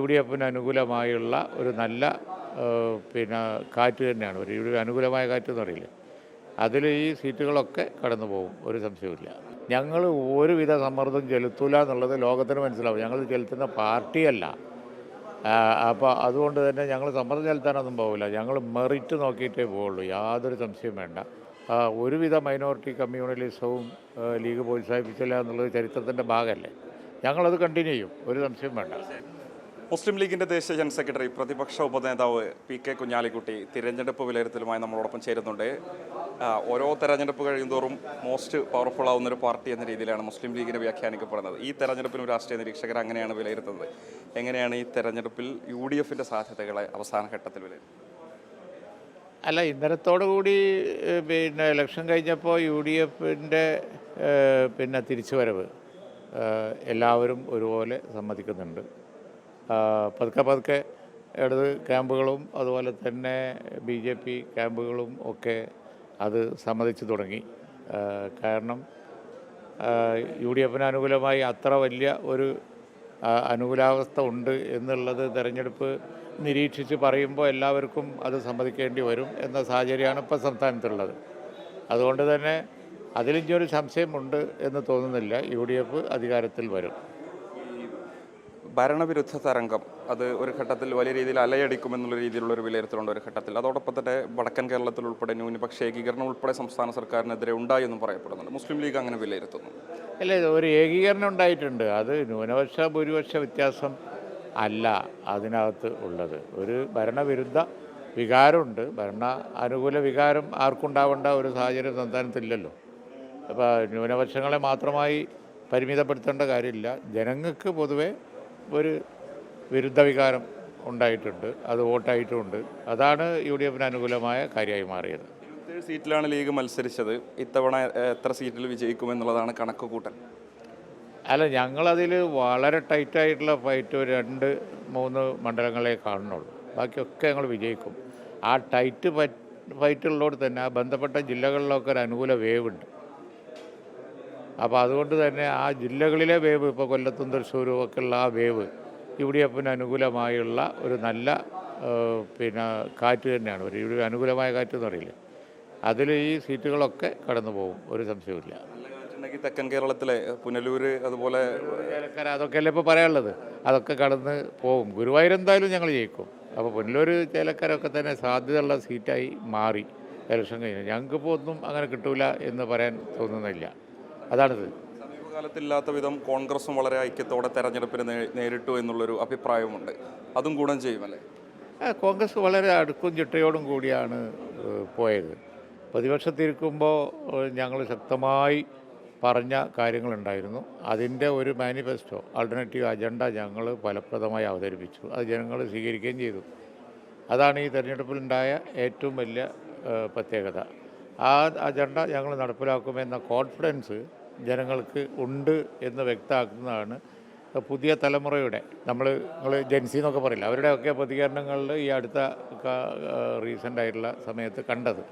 UDFിന് അനുകൂലമായുള്ള ഒരു നല്ല പിന്നെ കാറ്റ് തന്നെയാണ്. ഒരു അനുകൂലമായ കാറ്റ് എന്ന് പറയില്ലേ, അതിൽ ഈ സീറ്റുകളൊക്കെ കടന്നു പോകും, ഒരു സംശയവുമില്ല. ഞങ്ങൾ ഒരുവിധ സമ്മർദ്ദം ചെലുത്തൂല എന്നുള്ളത് ലോകത്തിന് മനസ്സിലാവും. ഞങ്ങൾ ചെലുത്തുന്ന പാർട്ടിയല്ല. അപ്പോൾ അതുകൊണ്ട് തന്നെ ഞങ്ങൾ സമ്മർദ്ദം ചെലുത്താനൊന്നും പോകില്ല. ഞങ്ങൾ മെറിറ്റ് നോക്കിയിട്ടേ പോവുള്ളൂ, യാതൊരു സംശയവും വേണ്ട. ഒരുവിധ മൈനോറിറ്റി കമ്മ്യൂണലിസവും ലീഗ് പ്രോത്സാഹിപ്പിച്ചില്ല എന്നുള്ളത് ചരിത്രത്തിൻ്റെ ഭാഗമല്ലേ. ഞങ്ങളത് കണ്ടിന്യൂ ചെയ്യും, ഒരു സംശയം വേണ്ട. മുസ്ലിം ലീഗിൻ്റെ ദേശീയ ജനറൽ സെക്രട്ടറി പ്രതിപക്ഷ ഉപനേതാവ് PK കുഞ്ഞാലിക്കുട്ടി തിരഞ്ഞെടുപ്പ് വിലയിരുത്തലുമായി നമ്മളോടൊപ്പം ചേരുന്നുണ്ട്. ഓരോ തെരഞ്ഞെടുപ്പ് കഴിയുന്തോറും മോസ്റ്റ് പവർഫുൾ ആവുന്നൊരു പാർട്ടി എന്ന രീതിയിലാണ് മുസ്ലിം ലീഗിനെ വ്യാഖ്യാനിക്കപ്പെടുന്നത്. ഈ തെരഞ്ഞെടുപ്പിലും രാഷ്ട്രീയ നിരീക്ഷകർ അങ്ങനെയാണ് വിലയിരുത്തുന്നത്. എങ്ങനെയാണ് ഈ തെരഞ്ഞെടുപ്പിൽ UDFിൻ്റെ സാധ്യതകളെ അവസാന ഘട്ടത്തിൽ വിലയിരുത്തുന്നത്? അല്ല, ഇന്നലത്തോടു കൂടി പിന്നെ ഇലക്ഷൻ കഴിഞ്ഞപ്പോൾ UDFിൻ്റെ പിന്നെ തിരിച്ചുവരവ് എല്ലാവരും ഒരുപോലെ സമ്മതിക്കുന്നുണ്ട്. പതുക്കെ ഇടത് ക്യാമ്പുകളും അതുപോലെ തന്നെ BJP ക്യാമ്പുകളും ഒക്കെ അത് സമ്മതിച്ചു തുടങ്ങി. കാരണം UDFിന് അനുകൂലമായി അത്ര വലിയ ഒരു അനുകൂലാവസ്ഥ ഉണ്ട് എന്നുള്ളത് തെരഞ്ഞെടുപ്പ് നിരീക്ഷിച്ച് പറയുമ്പോൾ എല്ലാവർക്കും അത് സമ്മതിക്കേണ്ടി വരും എന്ന സാഹചര്യമാണ് ഇപ്പോൾ സംസ്ഥാനത്തുള്ളത്. അതുകൊണ്ട് തന്നെ അതിലിഞ്ഞൊരു സംശയമുണ്ട് എന്ന് തോന്നുന്നില്ല, UDF അധികാരത്തിൽ വരും. ഭരണവിരുദ്ധ തരംഗം അത് ഒരു ഘട്ടത്തിൽ വലിയ രീതിയിൽ അലയടിക്കുമെന്നുള്ള രീതിയിലുള്ള ഒരു വിലയിരുത്തലുണ്ട് ഒരു ഘട്ടത്തിൽ. അതോടൊപ്പം തന്നെ വടക്കൻ കേരളത്തിൽ ഉൾപ്പെടെ ന്യൂനപക്ഷ ഏകീകരണം ഉൾപ്പെടെ സംസ്ഥാന സർക്കാരിനെതിരെ ഉണ്ടായി എന്നും പറയപ്പെടുന്നുണ്ട്. മുസ്ലിം ലീഗ് അങ്ങനെ വിലയിരുത്തുന്നു. അല്ല, ഒരു ഏകീകരണം ഉണ്ടായിട്ടുണ്ട്. അത് ന്യൂനപക്ഷ ഭൂരിപക്ഷ വ്യത്യാസം അല്ല അതിനകത്ത് ഉള്ളത്. ഒരു ഭരണവിരുദ്ധ വികാരമുണ്ട്. ഭരണ അനുകൂല വികാരം ആർക്കുണ്ടാവേണ്ട ഒരു സാഹചര്യം സംസ്ഥാനത്തില്ലല്ലോ. അപ്പോൾ ന്യൂനപക്ഷങ്ങളെ മാത്രമായി പരിമിതപ്പെടുത്തേണ്ട കാര്യമില്ല. ജനങ്ങൾക്ക് പൊതുവെ ഒരു വിരുദ്ധ വികാരം ഉണ്ടായിട്ടുണ്ട്, അത് വോട്ടായിട്ടുമുണ്ട്. അതാണ് UDFിന് അനുകൂലമായ കാര്യമായി മാറിയത്. 27 സീറ്റിലാണ് ലീഗ് മത്സരിച്ചത്. ഇത്തവണ എത്ര സീറ്റിൽ വിജയിക്കുമെന്നുള്ളതാണ് കണക്ക് കൂട്ടൽ. അല്ല, ഞങ്ങളതിൽ വളരെ ടൈറ്റായിട്ടുള്ള ഫൈറ്റ് 2-3 മണ്ഡലങ്ങളെ കാണുന്നുള്ളൂ. ബാക്കിയൊക്കെ ഞങ്ങൾ വിജയിക്കും. ആ ടൈറ്റ് ഫൈറ്റുള്ളതോട് തന്നെ ആ ബന്ധപ്പെട്ട ജില്ലകളിലൊക്കെ ഒരു അനുകൂല വേവ് ഉണ്ട്. അപ്പോൾ അതുകൊണ്ട് തന്നെ ആ ജില്ലകളിലെ വേവ്, ഇപ്പോൾ കൊല്ലത്തും തൃശ്ശൂരും ഒക്കെ ഉള്ള ആ വേവ് UDFിന് അനുകൂലമായുള്ള ഒരു നല്ല പിന്നെ കാറ്റ് തന്നെയാണ്. ഒരു അനുകൂലമായ കാറ്റ് എന്ന് പറയില്ലേ, അതിൽ ഈ സീറ്റുകളൊക്കെ കടന്നു പോകും, ഒരു സംശയവുമില്ല. തെക്കൻ കേരളത്തിലെ പുനലൂർ അതുപോലെ ചേലക്കര അതൊക്കെയല്ലേ ഇപ്പോൾ പറയാനുള്ളത്, അതൊക്കെ കടന്ന് പോകും. ഗുരുവായൂർ എന്തായാലും ഞങ്ങൾ ജയിക്കും. അപ്പോൾ പുനലൂർ ചേലക്കര ഒക്കെ തന്നെ സാധ്യതയുള്ള സീറ്റായി മാറി ഇലക്ഷൻ കഴിഞ്ഞ്. ഞങ്ങൾക്കിപ്പോൾ ഒന്നും അങ്ങനെ കിട്ടൂല എന്ന് പറയാൻ തോന്നുന്നില്ല. അതാണിത്. സമീപകാലത്തില്ലാത്ത വിധം കോൺഗ്രസും വളരെ ഐക്യത്തോടെ തെരഞ്ഞെടുപ്പിന് നേരിട്ടു എന്നുള്ളൊരു അഭിപ്രായമുണ്ട്. അതും ഗുണം ചെയ്യുമല്ലേ? കോൺഗ്രസ് വളരെ അടുക്കും ചിട്ടയോടും കൂടിയാണ് പോയത്. പ്രതിപക്ഷത്തിരിക്കുമ്പോൾ ഞങ്ങൾ ശക്തമായി പറഞ്ഞ കാര്യങ്ങളുണ്ടായിരുന്നു. അതിൻ്റെ ഒരു മാനിഫെസ്റ്റോ, ആൾട്ടർനേറ്റീവ് അജണ്ട ഞങ്ങൾ ഫലപ്രദമായി അവതരിപ്പിച്ചു. അത് ജനങ്ങൾ സ്വീകരിക്കുകയും ചെയ്തു. അതാണ് ഈ തെരഞ്ഞെടുപ്പിലുണ്ടായ ഏറ്റവും വലിയ പ്രത്യേകത. ആ അജണ്ട ഞങ്ങൾ നടപ്പിലാക്കുമെന്ന കോൺഫിഡൻസ് ജനങ്ങൾക്ക് ഉണ്ട് എന്ന് വ്യക്തമാക്കുന്നതാണ് പുതിയ തലമുറയുടെ, നിങ്ങൾ ജെൻസി എന്നൊക്കെ പറയില്ല, അവരുടെയൊക്കെ പ്രതികരണങ്ങളിൽ ഈ അടുത്ത റീസെൻ്റായിട്ടുള്ള സമയത്ത് കണ്ടത്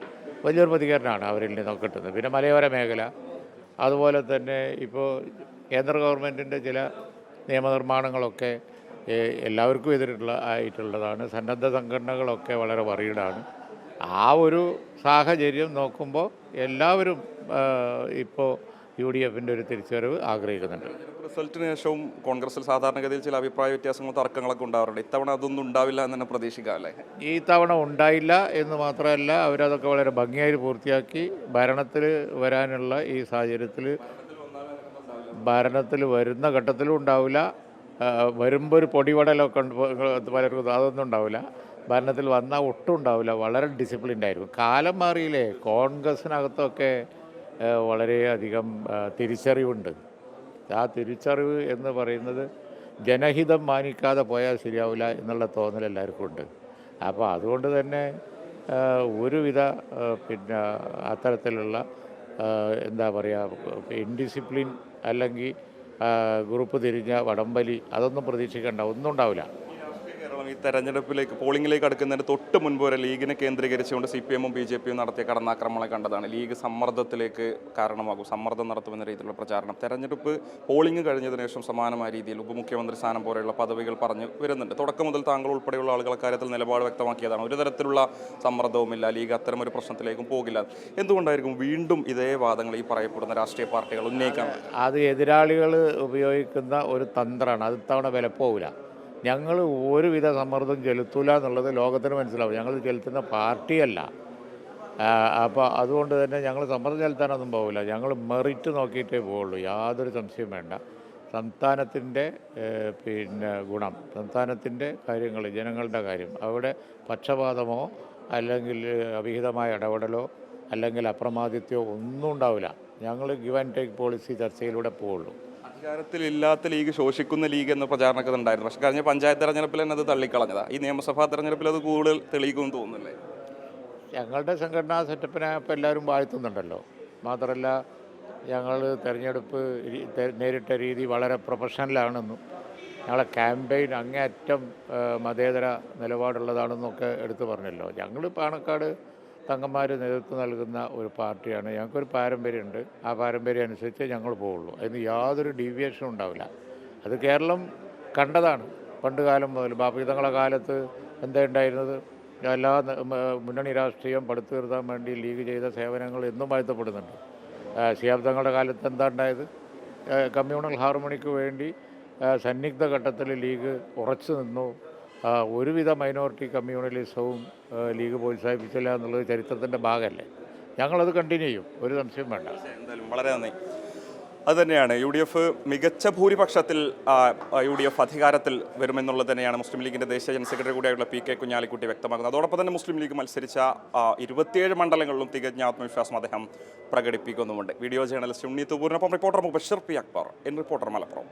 വലിയൊരു പ്രതികരണമാണ് അവരിൽ നിന്നൊക്കെ കിട്ടുന്നത്. പിന്നെ മലയോര മേഖല, അതുപോലെ തന്നെ ഇപ്പോൾ കേന്ദ്ര ഗവൺമെൻറ്റിൻ്റെ ചില നിയമനിർമ്മാണങ്ങളൊക്കെ എല്ലാവർക്കും ആയിട്ടുള്ളതാണ്. സന്നദ്ധ സംഘടനകളൊക്കെ വളരെ വറീഡാണ്. ആ ഒരു സാഹചര്യം നോക്കുമ്പോൾ എല്ലാവരും ഇപ്പോൾ UDFിൻ്റെ ഒരു തിരിച്ചുവരവ് ആഗ്രഹിക്കുന്നുണ്ട്. റിസൾട്ടിന് ശേഷവും കോൺഗ്രസിൽ സാധാരണഗതിയിൽ ചില അഭിപ്രായ വ്യത്യാസങ്ങളും തർക്കങ്ങളൊക്കെ ഉണ്ടാവാറുണ്ട്. ഇത്തവണ അതൊന്നും ഉണ്ടാവില്ല എന്ന് തന്നെ പ്രതീക്ഷിക്കാം അല്ലേ? ഈ തവണ ഉണ്ടായില്ല എന്ന് മാത്രമല്ല, അവരതൊക്കെ വളരെ ഭംഗിയായി പൂർത്തിയാക്കി. ഭരണത്തിൽ വരാനുള്ള ഈ സാഹചര്യത്തിൽ ഭരണത്തിൽ വരുന്ന ഘട്ടത്തിലും ഉണ്ടാവില്ല. വരുമ്പോൾ ഒരു പൊടിപടലൊക്കെ പലർക്കും അതൊന്നും ഉണ്ടാവില്ല. ഭരണത്തിൽ വന്നാൽ ഒട്ടും ഉണ്ടാവില്ല. വളരെ ഡിസിപ്ലിൻഡ് ആയിരിക്കും. കാലം മാറിയില്ലേ, കോൺഗ്രസ്സിനകത്തൊക്കെ വളരെയധികം തിരിച്ചറിവുണ്ട്. ആ തിരിച്ചറിവ് എന്ന് പറയുന്നത് ജനഹിതം മാനിക്കാതെ പോയാൽ ശരിയാവില്ല എന്നുള്ള തോന്നൽ എല്ലാവർക്കും ഉണ്ട്. അപ്പോൾ അതുകൊണ്ട് തന്നെ ഒരുവിധ പിന്നെ അത്തരത്തിലുള്ള എന്താ പറയുക, ഇൻഡിസിപ്ലിൻ അല്ലെങ്കിൽ ഗ്രൂപ്പ് തിരിഞ്ഞ വടംവലി അതൊന്നും പ്രതീക്ഷിക്കേണ്ട, ഒന്നും ഉണ്ടാവില്ല. കേരളം ഈ തെരഞ്ഞെടുപ്പിലേക്ക് പോളിംഗിലേക്ക് അടുക്കുന്നതിന് തൊട്ട് മുൻപ് വരെ ലീഗിനെ കേന്ദ്രീകരിച്ചുകൊണ്ട് CPM ഉം BJP യും നടത്തിയ കടന്നാക്രമണങ്ങളെ കണ്ടതാണ്. ലീഗ് സമ്മർദ്ദത്തിലേക്ക് കാരണമാകും, സമ്മർദ്ദം നടത്തുമെന്ന രീതിയിലുള്ള പ്രചാരണം. തെരഞ്ഞെടുപ്പ് പോളിംഗ് കഴിഞ്ഞതിന് ശേഷം സമാനമായ രീതിയിൽ ഉപമുഖ്യമന്ത്രി സ്ഥാനം പോലെയുള്ള പദവികൾ പറഞ്ഞു വരുന്നുണ്ട്. തുടക്കം മുതൽ താങ്കൾ ഉൾപ്പെടെയുള്ള ആളുകൾ കാര്യത്തിൽ നിലപാട് വ്യക്തമാക്കിയതാണ്. ഒരു തരത്തിലുള്ള സമ്മർദ്ദവുമില്ല, ലീഗ് അത്തരമൊരു പ്രശ്നത്തിലേക്കും പോകില്ല. എന്തുകൊണ്ടായിരിക്കും വീണ്ടും ഇതേ വാദങ്ങൾ ഈ പറയപ്പെടുന്ന രാഷ്ട്രീയ പാർട്ടികൾ ഉന്നയിക്കാൻ? അത് എതിരാളികൾ ഉപയോഗിക്കുന്ന ഒരു തന്ത്രമാണ്. അത് ഇത്തവണ വിലപ്പോവില്ല. ഞങ്ങൾ ഒരുവിധ സമ്മർദ്ദം ചെലുത്തൂല എന്നുള്ളത് ലോകത്തിന് മനസ്സിലാവും. ഞങ്ങൾ ചെലുത്തുന്ന പാർട്ടിയല്ല. അപ്പോൾ അതുകൊണ്ട് തന്നെ ഞങ്ങൾ സമ്മർദ്ദം ചെലുത്താനൊന്നും പോകില്ല. ഞങ്ങൾ മെറിറ്റ് നോക്കിയിട്ടേ പോവുള്ളൂ, യാതൊരു സംശയം വേണ്ട. സംസ്ഥാനത്തിൻ്റെ ഗുണം, സംസ്ഥാനത്തിൻ്റെ കാര്യങ്ങൾ, ജനങ്ങളുടെ കാര്യം, അവിടെ പക്ഷപാതമോ അല്ലെങ്കിൽ അവിഹിതമായ ഇടപെടലോ അല്ലെങ്കിൽ അപ്രമാദിത്വമോ ഒന്നും ഉണ്ടാവില്ല. ഞങ്ങൾ ഗിവ് ആൻഡ് ടേക്ക് പോളിസി ചർച്ചയിലൂടെ പോവുള്ളൂ. അധികാരത്തിലില്ലാത്ത ലീഗ് ശോഷിക്കുന്ന ലീഗ് എന്ന പ്രചാരണമൊക്കെ ഉണ്ടായിരുന്നു. പക്ഷേ കഴിഞ്ഞ പഞ്ചായത്ത് തെരഞ്ഞെടുപ്പിൽ തന്നെ അത് തള്ളിക്കളഞ്ഞതാണ്. ഈ നിയമസഭാ തെരഞ്ഞെടുപ്പിൽ അത് കൂടുതൽ തെളിയിക്കുമെന്ന് തോന്നുന്നില്ലേ? ഞങ്ങളുടെ സംഘടനാ സെറ്റപ്പിനെ ഇപ്പോൾ എല്ലാവരും വാഴ്ത്തുന്നുണ്ടല്ലോ. മാത്രമല്ല ഞങ്ങൾ തെരഞ്ഞെടുപ്പ് നേരിട്ട രീതി വളരെ പ്രൊഫഷണലാണെന്നും ഞങ്ങളെ ക്യാമ്പയിൻ അങ്ങേയറ്റം മതേതര നിലപാടുള്ളതാണെന്നൊക്കെ എടുത്തു പറഞ്ഞല്ലോ. ഞങ്ങൾ പാണക്കാട് തങ്ങന്മാർ നേതൃത്വം നൽകുന്ന ഒരു പാർട്ടിയാണ്. ഞങ്ങൾക്കൊരു പാരമ്പര്യമുണ്ട്. ആ പാരമ്പര്യം അനുസരിച്ച് ഞങ്ങൾ പോവുള്ളൂ. അതിന് യാതൊരു ഡീവിയേഷനും ഉണ്ടാവില്ല. അത് കേരളം കണ്ടതാണ് പണ്ട് കാലം മുതൽ. ബാപ്പിതങ്ങളുടെ കാലത്ത് എന്താ ഉണ്ടായിരുന്നത്? എല്ലാ മുന്നണി രാഷ്ട്രീയം പടുത്തുയർത്താൻ വേണ്ടി ലീഗ് ചെയ്ത സേവനങ്ങൾ എന്നും വാഴ്ത്തപ്പെടുന്നുണ്ട്. ശിഹാബ്ദങ്ങളുടെ കാലത്ത് എന്താ ഉണ്ടായത്? കമ്മ്യൂണൽ ഹാർമണിക്ക് വേണ്ടി സന്നിഗ്ധ ഘട്ടത്തിൽ ലീഗ് ഉറച്ചു നിന്നു. ഒരുവിധ മൈനോറിറ്റി കമ്മ്യൂണലിസവും ലീഗ് പ്രോത്സാഹിപ്പിച്ചില്ല എന്നുള്ളത് ചരിത്രത്തിൻ്റെ ഭാഗമല്ലേ. ഞങ്ങളത് കണ്ടിന്യൂ ചെയ്യും, ഒരു സംശയം വേണ്ട. എന്തായാലും വളരെ നന്ദി. അതുതന്നെയാണ് UDF മികച്ച ഭൂരിപക്ഷത്തിൽ UDF അധികാരത്തിൽ വരുമെന്നുള്ളത് തന്നെയാണ് മുസ്ലിം ലീഗിൻ്റെ ദേശീയ ജനറൽ സെക്രട്ടറി കൂടിയായുള്ള PK കുഞ്ഞാലിക്കുട്ടി വ്യക്തമാക്കുന്നത്. അതോടൊപ്പം തന്നെ മുസ്ലിം ലീഗ് മത്സരിച്ച 27 മണ്ഡലങ്ങളിലും തികഞ്ഞ ആത്മവിശ്വാസം അദ്ദേഹം പ്രകടിപ്പിക്കുന്നുമുണ്ട്. വീഡിയോ ജേർണലിസ്റ്റ് ഉണ്ണി തൂപൂരിനൊപ്പം reporter Mubashir P. Akbar, reporter Malappuram.